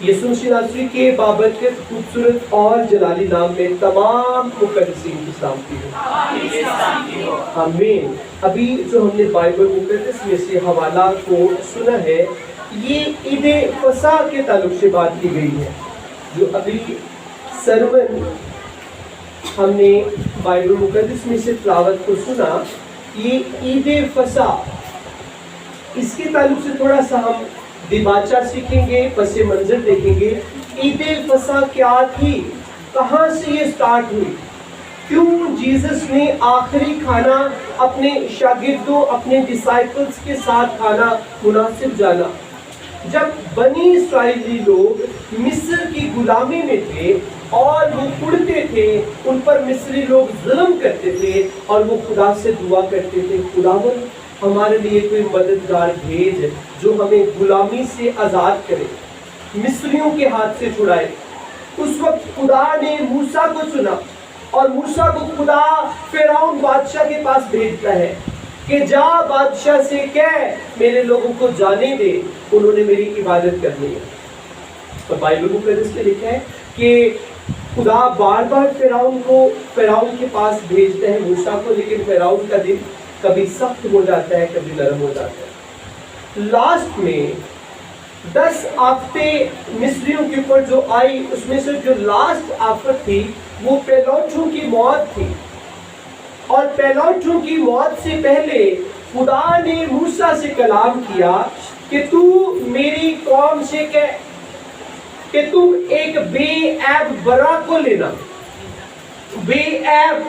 یسوع مسیح ناصری کے بابرکت خوبصورت اور جلالی نام میں تمام مقدسین کی سلامتی ہو۔ آمین۔ ابھی جو ہم نے بائبل مقدس میں سے حوالہ کو سنا ہے، یہ عید فصح کے تعلق سے بات کی گئی ہے۔ جو ابھی سرون ہم نے بائبل مقدس میں سے تلاوت کو سنا، یہ عید فصح، اس کے تعلق سے تھوڑا سا ہم دیباچہ سیکھیں گے، پس منظر دیکھیں گے۔ عید فصح کیا تھی، کہاں سے یہ سٹارٹ ہوئی، کیوں جیزس نے آخری کھانا اپنے شاگردوں، اپنے ڈسائپلز کے ساتھ کھانا مناسب جانا۔ جب بنی اسرائیلی لوگ مصر کی غلامی میں تھے اور وہ اڑتے تھے، ان پر مصری لوگ ظلم کرتے تھے اور وہ خدا سے دعا کرتے تھے، خداوند ہمارے لیے کوئی مددگار بھیج جو ہمیں غلامی سے آزاد کرے، مصریوں کے ہاتھ سے چھڑائے۔ اس وقت خدا نے موسیٰ کو چنا اور موسیٰ کو خدا فرعون بادشاہ کے پاس بھیجتا ہے کہ جا بادشاہ سے کہہ میرے لوگوں کو جانے دے، انہوں نے میری عبادت کرنی ہے۔ تو بائبل مقدس میں لکھا ہے کہ خدا بار بار فرعون کے پاس بھیجتے ہیں موسیٰ کو، لیکن فرعون کا دل کبھی سخت ہو جاتا ہے، کبھی نرم ہو جاتا ہے۔ لاسٹ میں 10 آفتیں مصریوں کے اوپر جو آئی، اس میں سے جو لاسٹ آفت تھی وہ پیلوٹوں کی موت تھی، اور پیلوٹوں کی موت سے پہلے خدا نے موسیٰ سے کلام کیا کہ تو میری قوم سے کہہ کہ تم ایک بے عیب برا کو لینا۔ بے عیب،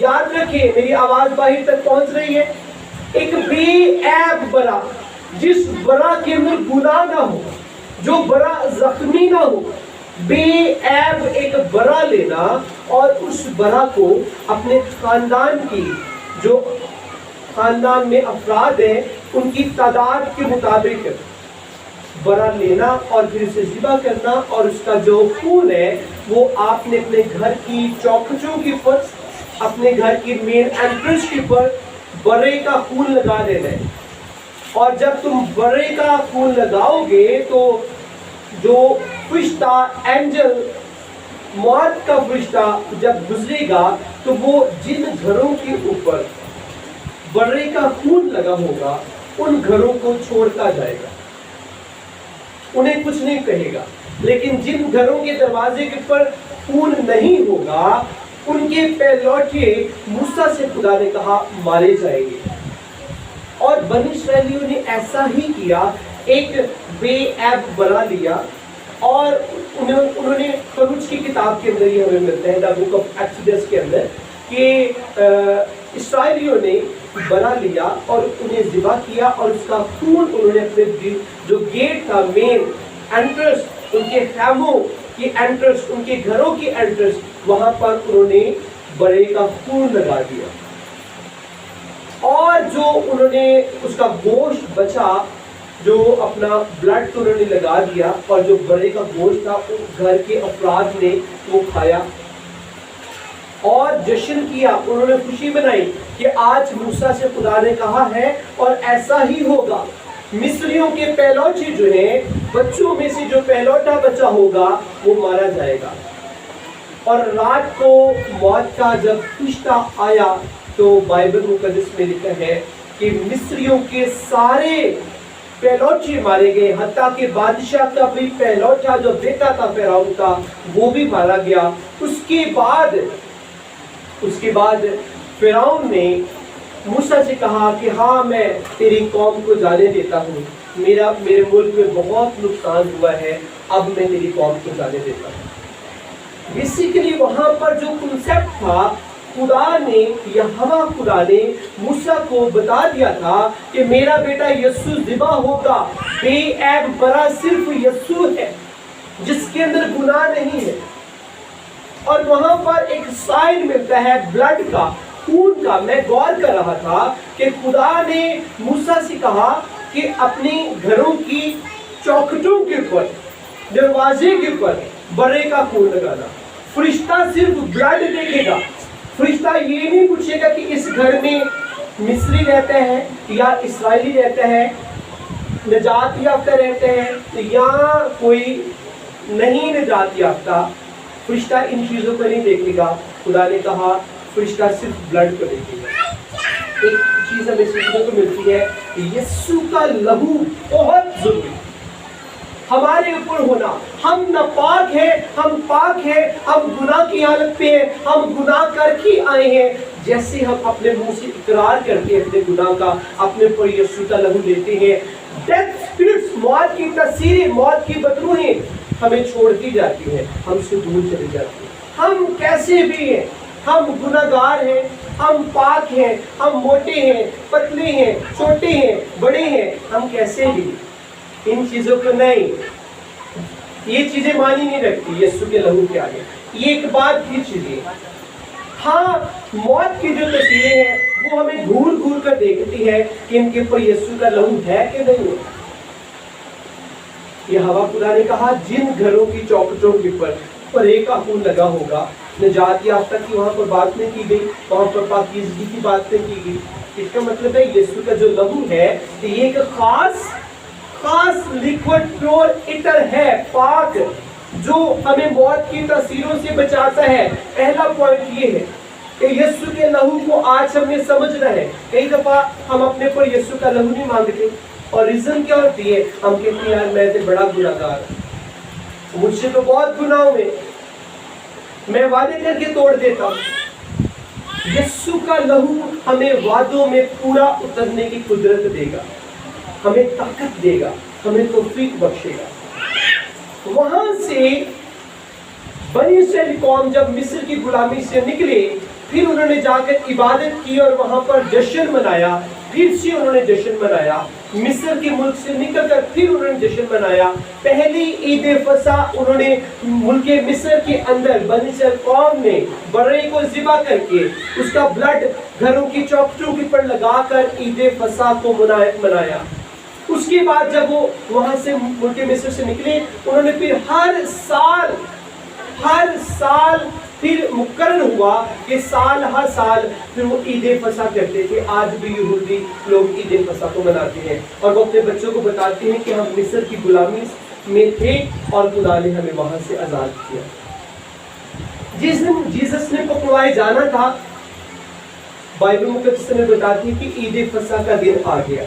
یاد رکھیں، میری آواز باہر تک پہنچ رہی ہے، ایک بے عیب برا، جس برا کے اندر گناہ نہ ہو، جو برا زخمی نہ ہو، بے عیب ایک برا لینا، اور اس برا کو اپنے خاندان کی، جو خاندان میں افراد ہیں ان کی تعداد کے مطابق برا لینا اور پھر اسے ذبح کرنا، اور اس کا جو خون ہے وہ آپ نے اپنے گھر کی چوکھٹوں کے اوپر، اپنے گھر کی مین انٹرنس کے اوپر برے کا خون لگا دینا ہے۔ اور جب تم برے کا خون لگاؤ گے تو جو فرشتہ اینجل، موت کا فرشتہ جب گزرے گا تو وہ جن گھروں کے اوپر برے کا خون لگا ہوگا ان گھروں کو چھوڑتا جائے گا، انہیں کچھ نہیں کہے گا۔ لیکن جن گھروں کے دروازے کے اوپر خون نہیں ہوگا ان کے پیلوٹے موسیٰ سے خدا نے کہا مارے جائیں گے۔ اور بنی اسرائیلیوں نے ایسا ہی کیا، ایک بے عیب برا لیا، اور انہوں نے خروج کی کتاب کے اندر یہ ہمیں ملتا ہے، دا بک آف ایکسوڈس کے اندر، کہ اسرائیلیوں نے برا لیا اور انہیں ذبح کیا، اور اس کا خون انہوں نے اپنے جو گیٹ تھا، مین انٹرنس، ان کے خیموں کی انٹرنس، ان کے گھروں کی انٹرنس، وہاں پر انہوں نے برے کا خون لگا دیا، اور جو انہوں نے اس کا گوشت بچا، جو اپنا بلڈ تو انہوں نے لگا دیا، اور جو برے کا گوشت تھا اس گھر کے افراد نے وہ کھایا اور جشن کیا، انہوں نے خوشی منائی کہ آج موسیٰ سے خدا نے کہا ہے اور ایسا ہی ہوگا۔ مصریوں کے پہلوٹے جو ہیں، بچوں میں سے جو پہلوٹا بچہ ہوگا وہ مارا جائے گا۔ اور رات کو موت کا جب فرشتہ آیا تو بائبل مقدس میں لکھا ہے کہ مصریوں کے سارے پہلوٹے مارے گئے، حتیٰ کہ بادشاہ کا بھی پہلوٹا جو بیٹا تھا فرعون کا وہ بھی مارا گیا۔ اس کے بعد فرعون نے موسیٰ سے کہا کہ ہاں میں تیری قوم کو جانے دیتا ہوں، میرے ملک میں بہت نقصان ہوا ہے، اب میں تیری قوم کو جانے دیتا ہوں۔ بیسیکلی وہاں پر جو کنسیپٹ تھا، خدا نے موسیٰ کو بتا دیا تھا کہ میرا بیٹا یسوع ذبح ہوگا، بے عیب برا صرف یسوع ہے جس کے اندر گناہ نہیں ہے۔ اور وہاں پر ایک سائن ملتا ہے بلڈ کا، خون کا۔ میں غور کر رہا تھا کہ خدا نے موسیٰ سے کہا کہ اپنی گھروں کی چوکھٹوں کے اوپر، دروازے کے اوپر برے کا خون لگانا۔ فرشتہ صرف بلڈ دیکھے گا، فرشتہ یہ نہیں پوچھے گا کہ اس گھر میں مصری رہتے ہیں یا اسرائیلی رہتے ہیں، نجات یافتہ رہتے ہیں یا کوئی نہیں نجات یافتہ، فرشتہ ان چیزوں کو نہیں دیکھے گا. خدا نے کہا فرشتہ صرف بلڈ کو دیکھے گا. ایک چیز ہمیں سیکھنے کو ملتی ہے کہ یسوع کا لہو بہت ضروری ہے ہمارے اوپر ہونا. ہم ناپاک ہیں، ہم پاک ہیں، ہم گناہ کی حالت پہ ہیں، ہم گناہ کر کے آئے ہیں. جیسے ہم اپنے منہ سے اقرار کرتے ہیں اپنے گناہ کا، اپنے پر یسوع کا لہو لیتے ہیں، ڈیتھ اسپرٹس، موت کی تاثیریں، موت کی بدروہیں ہمیں چھوڑتی جاتی ہیں، ہم سے دور چلی جاتی ہیں. ہم کیسے بھی ہیں، ہم گناہگار ہیں، ہم پاک ہیں، ہم موٹے ہیں، پتلے ہیں، چھوٹے ہیں، بڑے ہیں، ہم کیسے بھی. ان چیزوں کو نہیں، یہ چیزیں مانی نہیں رکھتی یسوع کے لہو کے آگے. یہ ایک بات کی چیزیں. ہاں موت کی جو تصویریں ہیں وہ ہمیں گھور گھور کر دیکھتی ہے کہ ان کے اوپر یسوع کا لہو ہے کہ نہیں ہے. یہ ہوا خدا نے کہا جن گھروں کی چوکھٹوں کے پر ایک کا خون لگا ہوگا، نجات یافتہ کی وہاں پر بات نہیں کی گئی، وہاں پر پاکیزگی کی بات نہیں کی گئی. اس کا مطلب ہے یسوع کا جو لہو ہے یہ ایک خاص لیکوڈ پیور عطر ہے، پاک، جو ہمیں موت کی تاثیروں سے بچاتا ہے. پہلا پوائنٹ یہ ہے کہ یسوع کے لہو کو آج ہم نے سمجھنا ہے. کئی دفعہ ہم اپنے پر یسوع کا لہو نہیں مانگتے اور ریزن کیا ہوتی ہے؟ ہم کہتے ہیں یار میں تو بڑا گناہگار ہوں، مجھ سے تو بہت گناہ ہوئے، میں وعدے کر کے توڑ دیتا ہوں. یسوع کا لہو ہمیں وعدوں میں پورا اترنے کی قدرت دے گا، ہمیں طاقت دے گا، ہمیں توفیق بخشے گا. وہاں سے بنی اسرائیل قوم جب مصر کی غلامی سے نکلے، پھر انہوں نے جا کر عبادت کی اور وہاں پر جشن منایا. پھر سے انہوں نے جشن منایا، مصر کے ملک سے نکل کر پھر انہوں نے جشن منایا. پہلی عید فصح انہوں نے ملک مصر کے اندر بنی اسرائیل قوم نے بڑے کو ذبح کر کے اس کا بلڈ گھروں کی چوکھٹوں کے پر لگا کر عید فصح کو منایا. اس کے بعد جب وہ وہاں سے ملک مصر سے نکلے، انہوں نے پھر ہر سال پھر مقرر ہوا کہ ہر سال پھر وہ عید فصح کرتے تھے. آج بھی یہودی لوگ عید فصح کو مناتے ہیں اور وہ اپنے بچوں کو بتاتے ہیں کہ ہم مصر کی غلامی میں تھے اور خدا نے ہمیں وہاں سے آزاد کیا. جس دن جیسس نے پکڑوائے جانا تھا، بائبل مقدس میں بتاتی ہے کہ عید فصح کا دن آ گیا.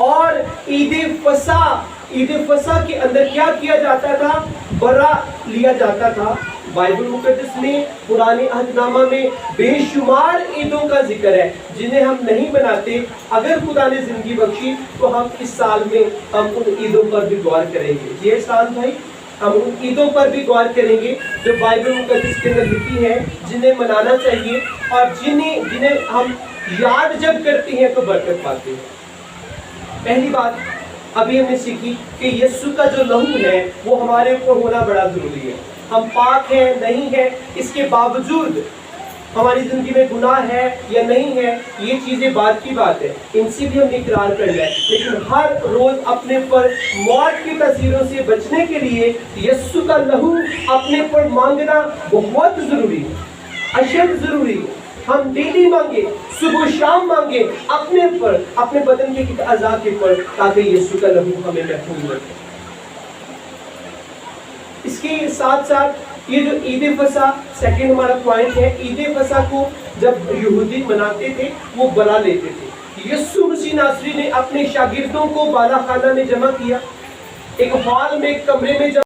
اور عید فصح کے اندر کیا کیا جاتا تھا؟ برا لیا جاتا تھا. بائبل مقدس میں پرانے عہد نامہ میں بے شمار عیدوں کا ذکر ہے جنہیں ہم نہیں مناتے. اگر خدا نے زندگی بخشی تو ہم اس سال میں ہم ان عیدوں پر بھی غور کریں گے. جی احسان بھائی، ہم ان عیدوں پر بھی غور کریں گے جو بائبل مقدس کے اندر لکھی ہے، جنہیں منانا چاہیے اور جنہیں ہم یاد جب کرتے ہیں تو برکت پاتے ہیں. پہلی بات ابھی ہم نے سیکھی کہ یسوع کا جو لہو ہے وہ ہمارے اوپر ہونا بڑا ضروری ہے. ہم پاک ہیں نہیں ہیں، اس کے باوجود ہماری زندگی میں گناہ ہے یا نہیں ہے، یہ چیزیں بات کی بات ہے، ان سے بھی ہم نے اقرار کر لیا ہے. لیکن ہر روز اپنے پر موت کی تاثیروں سے بچنے کے لیے یسوع کا لہو اپنے پر مانگنا بہت ضروری ہے، اشد ضروری ہے. ہم ڈیلی مانگے، صبح شام مانگے اپنے پر، اپنے بدن کے اعضاء کے پر، تاکہ یسوع کا لہو ہمیں محفوظ رکھے. اس کے ساتھ ساتھ یہ جو عید فصح سیکنڈ ہمارا پوائنٹ ہے، عید فصح کو جب یہودی مناتے تھے وہ برا لیتے تھے. یسوع مسیح ناصری نے اپنے شاگردوں کو بالا خانہ میں جمع کیا، ایک ہال میں، ایک کمرے میں جمع